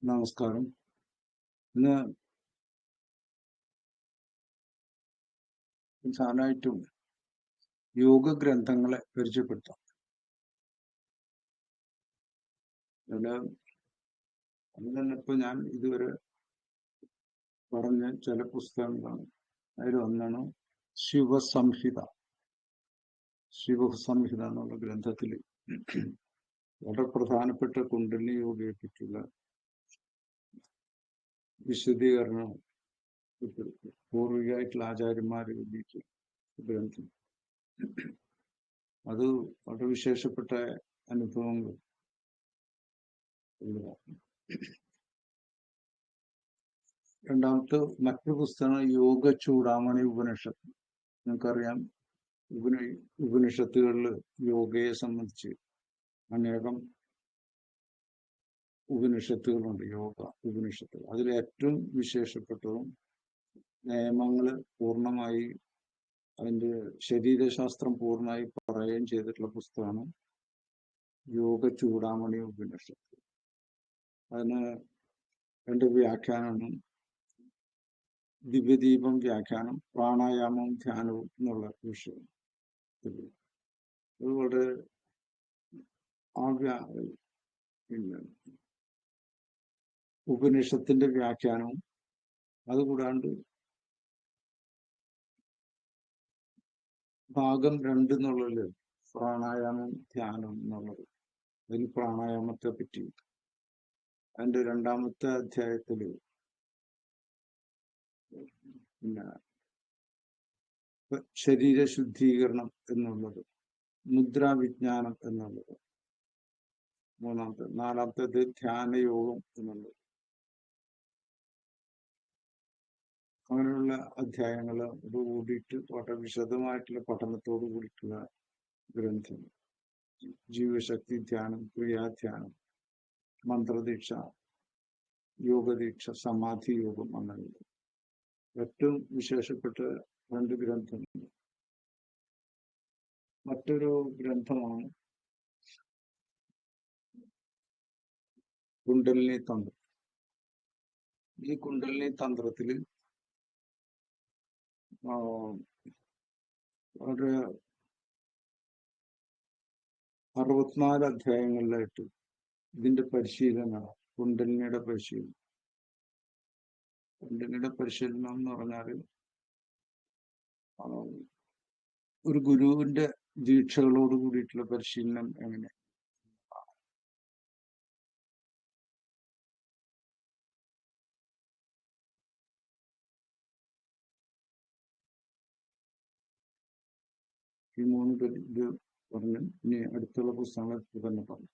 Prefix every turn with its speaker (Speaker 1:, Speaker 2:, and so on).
Speaker 1: നമസ്കാരം. ഇന്ന് പ്രധാനമായിട്ടും യോഗ ഗ്രന്ഥങ്ങളെ പരിചയപ്പെടുത്താം. അതില് അത് തന്നെ ഇപ്പൊ ഞാൻ ഇതുവരെ പറഞ്ഞ ചില പുസ്തകങ്ങളാണ്. അതിലൊന്നാണ് ശിവസംഹിത. ശിവസംഹിത എന്നുള്ള ഗ്രന്ഥത്തിൽ വളരെ പ്രധാനപ്പെട്ട കുണ്ടലിനി യോഗയെ പറ്റിയുള്ള വിശദീകരണം പൂർവികമായിട്ടുള്ള ആചാര്യന്മാർ എഴുതിയിട്ട് ഗ്രന്ഥം. അത് വളരെ വിശേഷപ്പെട്ട അനുഭവങ്ങൾ. രണ്ടാമത്തെ മറ്റൊരു പുസ്തകമാണ് യോഗ ചൂടാമണി ഉപനിഷത്ത്. നിങ്ങൾക്കറിയാം, ഉപനിഷത്തുകളിൽ യോഗയെ സംബന്ധിച്ച് അനേകം ഉപനിഷത്തുകളുണ്ട്. യോഗ ഉപനിഷത്തുകൾ. അതിൽ ഏറ്റവും വിശേഷപ്പെട്ടതും നിയമങ്ങൾ പൂർണ്ണമായി, അതിൻ്റെ ശരീരശാസ്ത്രം പൂർണ്ണമായി പറയുകയും ചെയ്തിട്ടുള്ള പുസ്തകമാണ് യോഗ ചൂടാമണി ഉപനിഷത്ത്. അതിന് രണ്ട് വ്യാഖ്യാനമാണ്. ദിവ്യദീപം വ്യാഖ്യാനം, പ്രാണായാമവും ധ്യാനവും എന്നുള്ള വിഷയം. അതുപോലെ പിന്നെ ഉപനിഷത്തിന്റെ വ്യാഖ്യാനവും, അതുകൂടാണ്ട് ഭാഗം 2 എന്നുള്ളതിൽ പ്രാണായാമം ധ്യാനം എന്നുള്ളത്, അതിൽ പ്രാണായാമത്തെ പറ്റി അതിന്റെ 2ാമത്തെ അധ്യായത്തില് പിന്നെ ശരീര ശുദ്ധീകരണം എന്നുള്ളത്, മുദ്രാവിജ്ഞാനം എന്നുള്ളത് 3ാമത്തെ, 4ാമത്തേത് ധ്യാനയോഗം എന്നുള്ളത്. അങ്ങനെയുള്ള അധ്യായങ്ങളോട് കൂടിയിട്ട് വളരെ വിശദമായിട്ടുള്ള പഠനത്തോട് കൂടിയിട്ടുള്ള ഗ്രന്ഥം. ജീവശക്തി ധ്യാനം, ക്രിയാധ്യാനം, മന്ത്രദീക്ഷ, യോഗദീക്ഷ, സമാധി യോഗം, അങ്ങനെ ഏറ്റവും വിശേഷപ്പെട്ട 2 ഗ്രന്ഥങ്ങൾ. മറ്റൊരു ഗ്രന്ഥമാണ് കുണ്ടലിനി തന്ത്രം. ഈ കുണ്ടലിനി തന്ത്രത്തില് ഒരു 64 അധ്യായങ്ങളിലായിട്ട് ഇതിന്റെ പരിശീലനമാണ്. കുണ്ടലിനിയുടെ പരിശീലനം. കുണ്ടലിനിയുടെ പരിശീലനം എന്ന് പറഞ്ഞാൽ ഒരു ഗുരുവിന്റെ ദീക്ഷകളോട് കൂടിയിട്ടുള്ള പരിശീലനം എങ്ങനെ. ഈ 3 ഇത് പറഞ്ഞ് ഇനി അടുത്തുള്ള പുസ്തകങ്ങൾ തന്നെ പറഞ്ഞു.